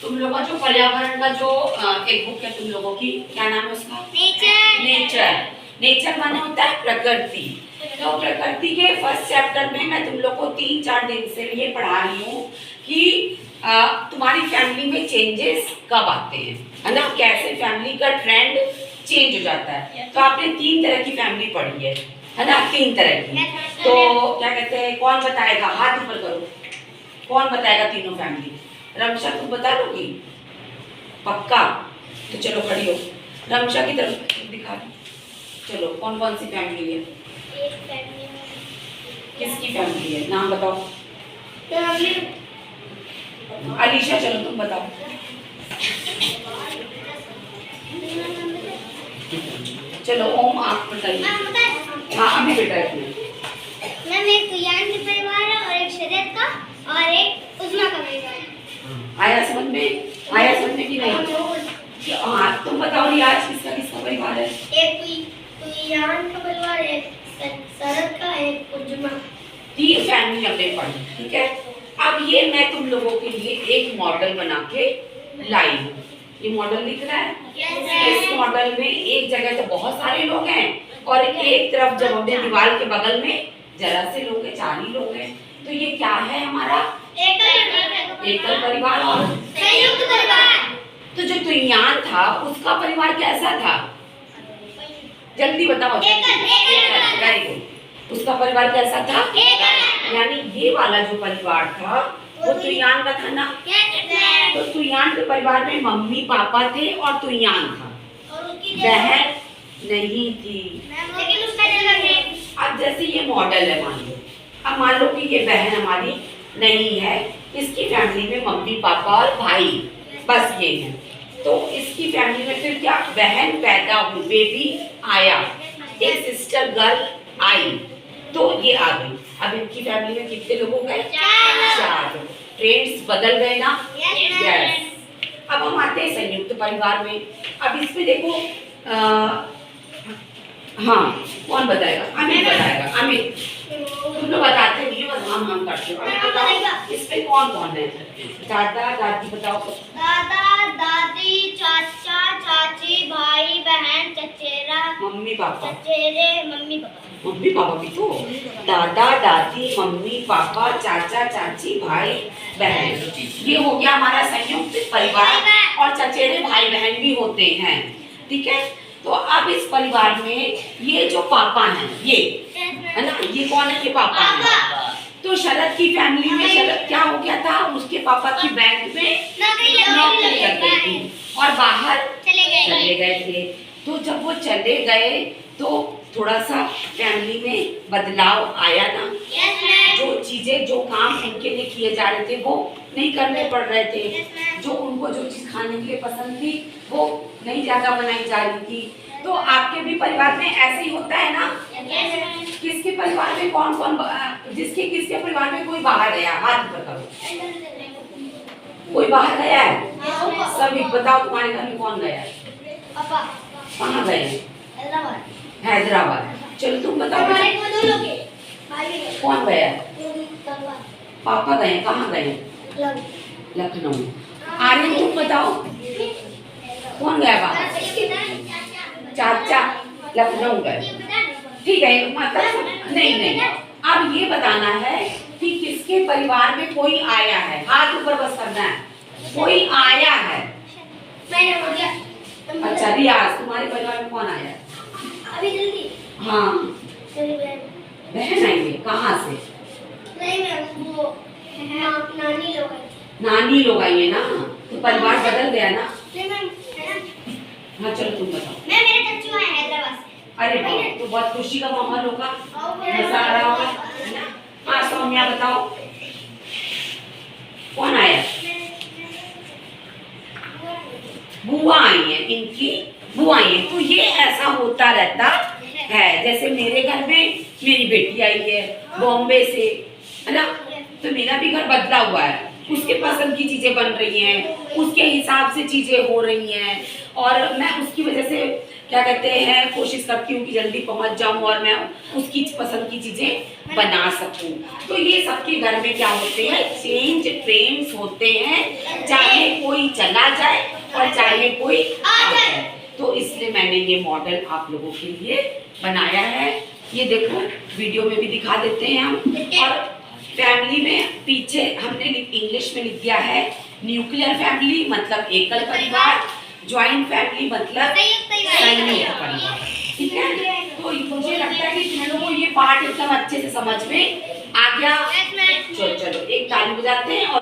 तुम लोगों का जो पर्यावरण का जो एक बुक है तुम लोगों की, क्या नाम है उसका? नेचर। नेचर। नेचर माने होता है प्रकृति। तो प्रकृति के फर्स्ट चैप्टर में मैं तुम लोग को 3-4 दिन से ये पढ़ा रही हूँ कि तुम्हारी फैमिली में चेंजेस कब आते हैं, है ना, कैसे फैमिली का ट्रेंड चेंज हो जाता है। तो आपने 3 तरह की फैमिली पढ़ी है ना, 3 तरह की। तो क्या कहते हैं, कौन बताएगा? हाथ ऊपर करो, कौन बताएगा तीनों फैमिली? रमशा तुम बता दोगी? पक्का? तो चलो खड़ी हो, रमशा की तरफ दिखा दो। चलो कौन कौन सी फैमिली है? एक फैमिली में किसकी फैमिली है, नाम बताओ। अलीशा चलो तुम बताओ। चलो ओम आप बताइए। हाँ अभी बेटा मैम एक तुयान का परिवार है और एक शरद का और एक उस्मा का परिवार है। आया समझ में? आया समझ में कि नहीं? हाँ तुम बताओ रियाज, किसका किसका परिवार है? एक तुयान का परिवार, एक शरद का, एक उस्मा। 3 फैमिली हमने पढ़ी, ठीक है। अब ये मैं तुम लोगों के लिए एक मॉडल बना के लाई हूँ। ये मॉडल दिख रहा है? इस मॉडल में एक जगह तो बहुत सारे लोग हैं और एक तरफ जब हमने दीवार के बगल में जरा से लोग हैं, 4 ही लोग हैं। तो ये क्या है हमारा? एकल परिवार और संयुक्त परिवार। तो जो तुयान था उसका परिवार कैसा था? जल्दी बताओ। Very good. उसका परिवार कैसा था? यानी ये वाला जो परिवार था वो तुयान का था ना। तो तुयान के परिवार में मम्मी पापा थे और तुयान था, बहन नहीं थी। लेकिन उसका जगह है। अब जैसे ये मॉडल है, मान लो, अब मान लो कि ये बहन हमारी नहीं है, इसकी फैमिली में मम्मी पापा और भाई बस ये है। तो इसकी फैमिली में फिर क्या, बहन पैदा हुई, बेबी आया, एक सिस्टर गर्ल आई, तो ये आ गई। अब इनकी फैमिली में कितने लोग हो गए? 4। ट्रेंड्स बदल गए ना? यस। अब हम आते हैं संयुक्त परिवार में। अब इसमें देखो हाँ कौन बताएगा? अमित बताएगा। अमित तुम लोग बताते नहीं हो, बस हम करते हो। बताओ इसमें कौन कौन है? दादा दादी बताओ। दादा दादी चाचा चाची भाई बहन चचेरा मम्मी पापा। चचेरे मम्मी पापा। मम्मी पापा भी तो, दादा दादी मम्मी पापा चाचा चाची भाई बहन, ये हो गया हमारा संयुक्त परिवार। और चचेरे भाई बहन भी होते हैं, ठीक है। तो अब इस परिवार में ये जो पापा हैं, ये है ना, ये कौन है? ये पापा है। तो शरद की फैमिली में शरद क्या हो गया था? उसके पापा की बैंक में नौकरी लग गई थी और बाहर चले गए थे। तो जब वो चले गए तो थोड़ा सा फैमिली में बदलाव आया ना। जो चीजें, जो काम उनके लिए किए जा रहे थे वो नहीं करने पड़ रहे थे। जो उनको जो चीज खाने के लिए पसंद थी वो नई जगह बनाई जा रही थी। तो आपके भी परिवार में ऐसे ही होता है ना? किसके परिवार में कौन कौन, किसके परिवार में कोई बाहर गया? हाथ ऊपर करो। कोई बाहर गया है? सभी बताओ, तुम्हारे घर में कौन गया है? कहाँ गए? हैदराबाद। चलो तुम बताओ कौन गया? पापा गए। कहाँ गए? लखनऊ। आर्यन तुम बताओ कौन गया बाहर? चाचा लखनऊ गए, ठीक है। मतलब नहीं, अब ये बताना है कि किसके परिवार में कोई आया है। हाथ ऊपर बस करना है, कोई आया है। अच्छा रियाज, तुम्हारे परिवार में कौन आया है? अभी जल्दी। हाँ बहन आई है। कहाँ से? नहीं मैम, वो नानी लोग आई। नानी लोग आई है ना, तो परिवार बदल गया ना। नहीं मैम, हाँ चलो तुम बताओ। मैं मेरे चच्चू आए हैदराबाद से। अरे वाह, तो बहुत खुशी का माहौल होगा, मजा आ रहा होगा, है ना? हाँ सौम्या बताओ कौन आया? बुआ आई है, इनकी बुआ आई है। तो ये ऐसा होता रहता है। जैसे मेरे घर में मेरी बेटी आई है बॉम्बे से, है ना, तो मेरा भी घर बदला हुआ है। उसके पसंद की चीजें बन रही हैं, उसके हिसाब से चीजें हो रही हैं और मैं उसकी वजह से क्या कहते हैं कोशिश करती हूँ कि जल्दी पहुँच जाऊँ और मैं उसकी पसंद की चीजें बना सकूँ। तो ये सबके घर में क्या होते हैं, चेंज ट्रेंड्स होते हैं। चाहे कोई कोई चला जाए और चाहे कोई आ जाए। तो इसलिए मैंने ये मॉडल आप लोगों के लिए बनाया है। ये देखो, वीडियो में भी दिखा देते हैं हम। और फैमिली में पीछे हमने इंग्लिश में लिख दिया है न्यूक्लियर फैमिली मतलब एकल परिवार, ज्वाइंट फैमिली मतलब संयुक्त परिवार। ठीक है, तो मुझे लगता है कि तुम लोगों को ये पार्ट एकदम अच्छे से समझ में आ गया। चलो एक ताली बजाते हैं और